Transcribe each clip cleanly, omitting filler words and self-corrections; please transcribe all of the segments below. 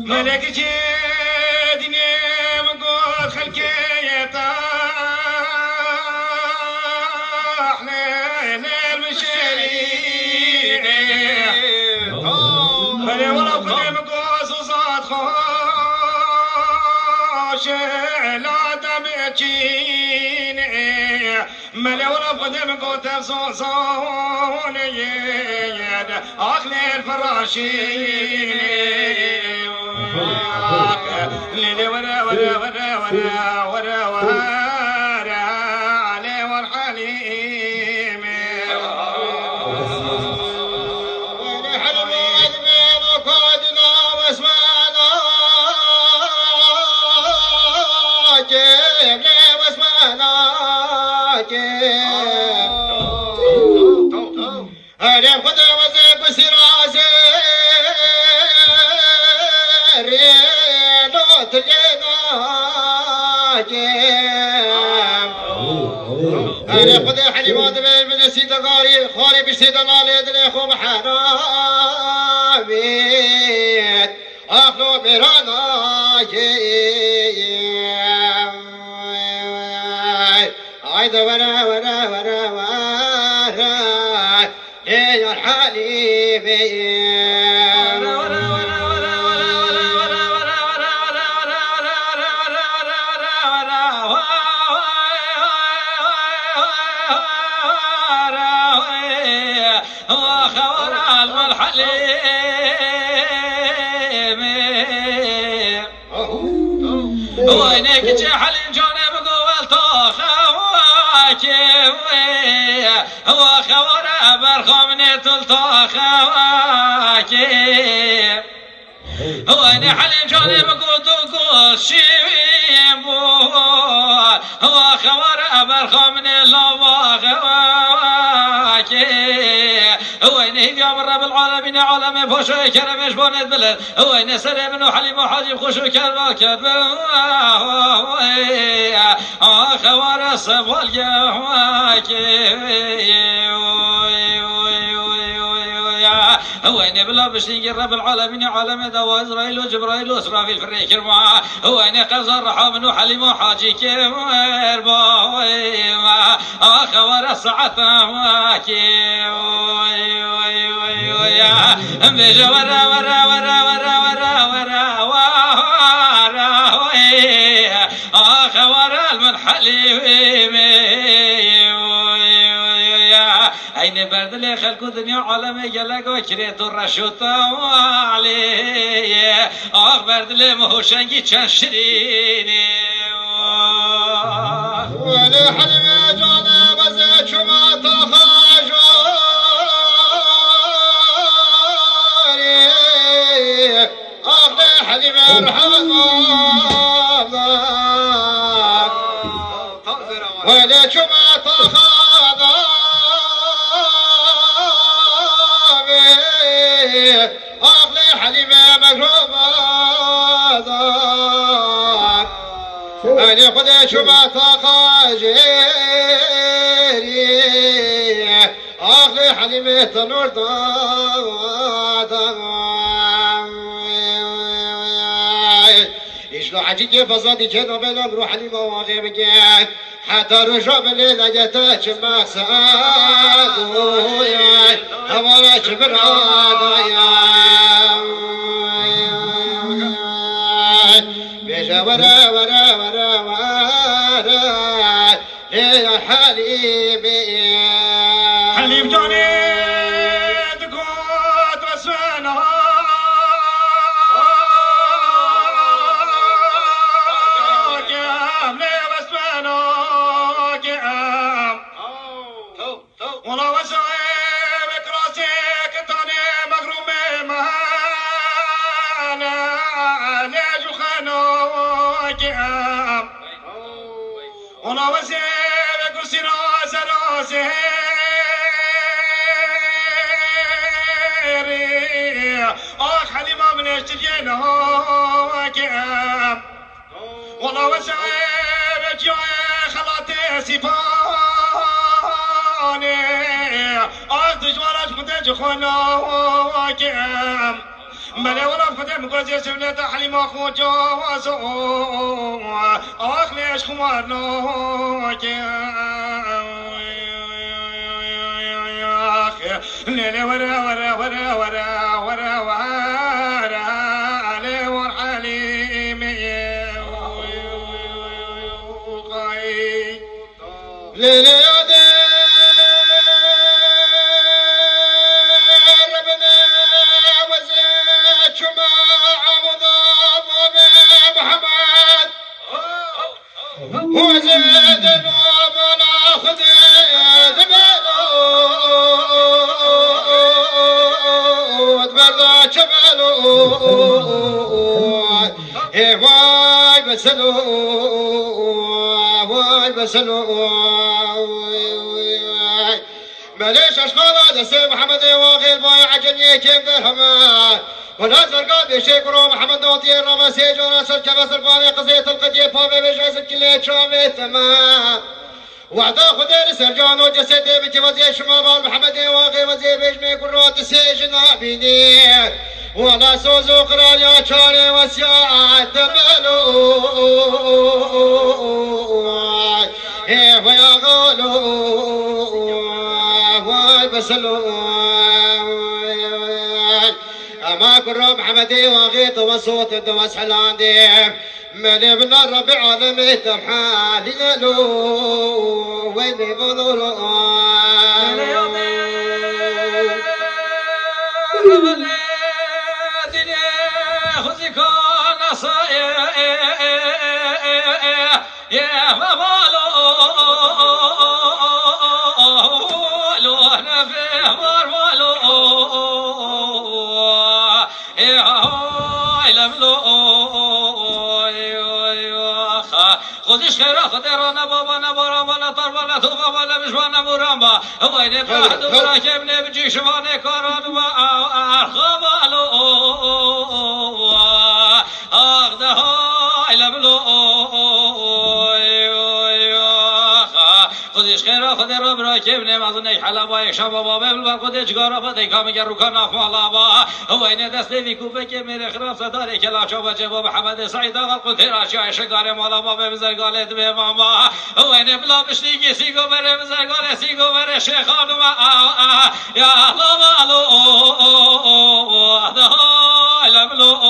ملك جدني مقول خلقي يطاح ليل المشرين ملي ولو قدم قوس وصاد خوش لا تبكيني ملي ولو قدم قوس صوني أخلي الفراشين ليلي ورا ورا ورا ورا ورا ورا علي والحليم ونحن مؤذنين وقادنا واسمعنا جيب واسمعنا هل يبقى وزيك وسراسي ريدوت هل يبقى حليمات من السيدة غاري خاري بشتيدة نالي دلي خو محراميت أخلو ميرانا عيدا ورا ورا ورا ورا يا الحليمي وينك جحل جانب قولته خواكي وخورا برخمني تلته خواكي وين حل جانب قولته شيبون وخورا برخمني لوا خواكي وين يوم رب العالمين عالم فوشو كرمش بونت بلد وين سلم منو حليم وحاجب خوشو كرم كذب خوار الصفوال جواكي وين بلا بشتيق رب العالمين عالم دوا إسرائيل وجبرائيل وإسرافيل في الريك الماء وين قرز الرحام وحليم وحاجي كمير بويما خوار السعة واكي بيجا ورا ورا ورا ورا ورا ورا ورا خوار المنحلي أين برد لي خلق الدنيا عالمي قلق وكريت الرشوط علي برد لي مهوشنجي تشنشريني ولي حلمي جانا وزيك شما تخاجوري أخلي حلمي رحمة ولي شما أخلي حليمة مقروبة أني خذ شبات خاجري أخلي حليمة تنور إشلو حجيكي فزادي كنا بلا بروح حليمة واغي بجان حتى رجع بالليل جتاش ما سادو يا أمرا كبرادا يا بيجا ورا ورا ورا ورا يا حليمي حليم جاني تقوت وسنا والله وسويك راسك تاني مغرومي مهانا ليش وخانوك والله وسويك راسي راس راسي اخ حليمة من ايش تجينوك والله وسويك يا خلاتي سيفاني أخذ جوارج خدج خناكم بلا ولا خدم قزي سبلة حليم خوجا واسو اخليش خمارناك ليلي ورا ورا ورا ورا ورا ورا علي ورحليم ليلي يا ربنا وزيد شماع مضاب محمد وزيد النوم الاخذ واي بسلو واي بسلو ماليش اشغال هذا سي محمد واغير باي عجنيه كيف درهما ولا زرقاء بشيكرو محمد نوتي الرما سيجونا سر كما سرباني قضيه القديه بابي بجاز كل شامي تمام وعدا خدير سرجان وجسدي بجوازي شمال محمد واغير وزي بجمي كرات سيجنا بيني ولا سوزو قرار يا شاري وسياعة تبلو ويا غالو واي بسلو أما كرو محمدي واغيط وصوت دوس حلاندي ملي من الربيع عالمي تبحالي لو ويلي بضلو يا مبالو لو انا في مرمالو يا هاي لملو خودش خيرا خدرانا بابا نبارا ولا طربا توبا ولا مشوانا مرامبا وين بعد وراكب نبجي شواني كاران وارخبالو اخده هاي لملو خودش خیره خود را برای که بنیم از اونی حلبای شب بابا بل خودش گارا فدی کامی گر رو کناف مالابا و این دست لیکوبه که میره خراب صداری که لاچو بچه با محمد سعید آقا قلت راشای شگار مالابا به بزرگالت به ماما و این بلا بشتیگی سیگو بره بزرگال سیگو بره شیخانو یا الله مالو لملو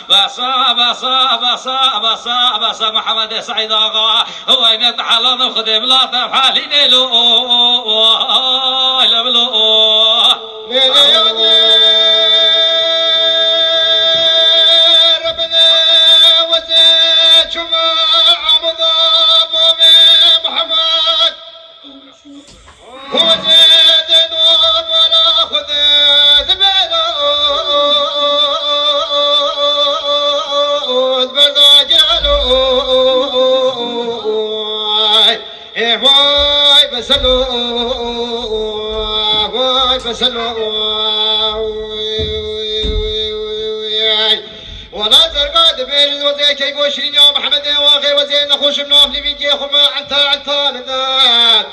بسا بسا بسا بسا بسا محمد سعيد آقا هو إن تعالى خدم لا تفعلي نلو لملو ربنا وزيد شماع مضاب محمد وزيد نوم ولا خذ ذبلو واي بسلو واي بسلو ولا زرقاء دبير وزي كي بوشرين يا محمد واغي وزي نخوش بنافلي بيجي خما عتا لنا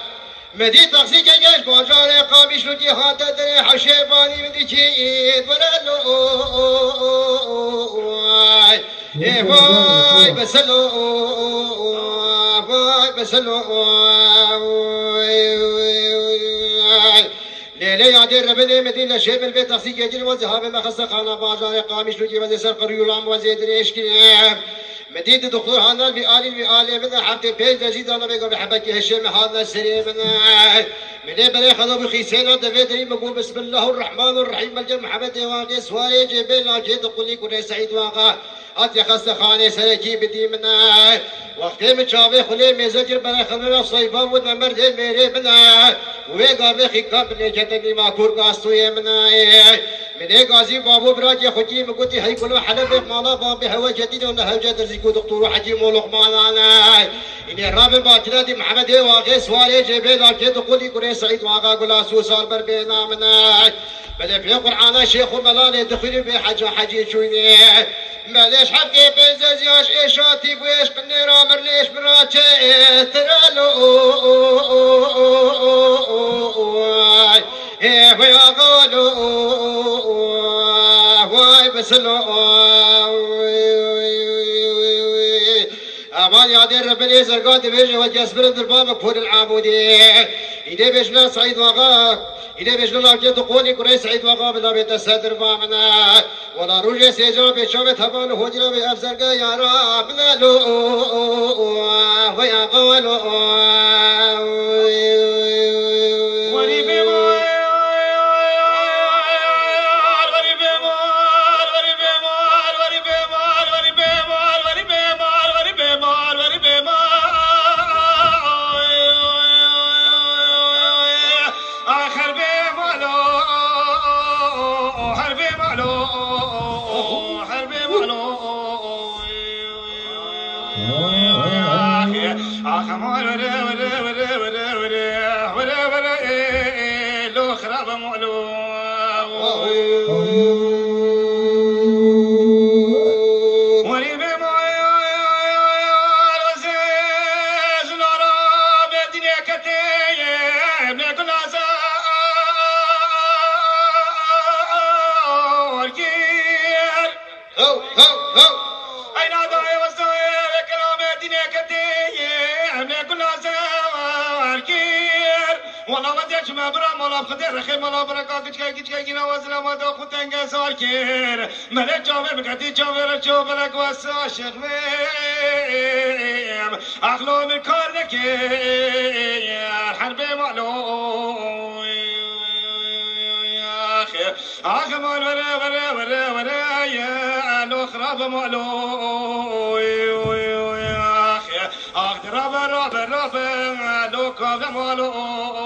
مدي تقسي جيش بوجاري قامي شلو جهات دري حشيباني مدي جيد ولا لو واي بسلو واي بسلو ليلي يادير ربني مدينة شيب البيت تقسي جيش وزهاب مخصة خانة بوجاري قامي شلو جي وزي سرقر يولام وزي دريش كنيم مدينة دكتور هانا بآلي من حبتي بيز جديد أنا بيقول بحبك هشام هذا السرير من بلي خذوا بخيسين هذا بدري بقول بسم الله الرحمن الرحيم ملجأ محمد واقي سواي جبل جيد قولي كل سعيد واقع أتي خاصة خانة سرجي بدي منا وقت من شافي خلي مزجر بنا خلنا صيفا ودنا مرد ميري منا ويقا بخي قبل جتني ما كور قاستوي منا من غازي بابو براجي خجي مقولي هي كل حلب مالا بابي هوا جديد ولا هوجة درزيكو دكتور حجيم ولقمان انا اني راب الباطنة دي محمد واقي سواري جبل لكن تقولي كل سعيد واقع قلا سوسار بربينا منا بل في القرآن شيخ ملالي دخلي بحاجة حجي شويني ماليش حقي بيزاز ياش ايشاتي بويش قني رامر ليش براتي ترالو ويا قالوا واي بسلو امان يادر رب اليزر قاد بيجي وجسبر الباب كفور العابودي إذا بيجنا سعيد وغاك إذا بيجنا لاجت قولي كري سعيد وغا بلا بيت الصدر بامنا ولا روجي سيجا بيشوف ثبان هجرا بأفزر يا رب لو ويا قولوا ملك جامر بقدي جامر شوف لك وسع شغليم أخلو من كارك حرب معلوم يا أخي أخي مال ولا يا لو خراب معلوم يا أخي أقدر رب لو كذا معلوم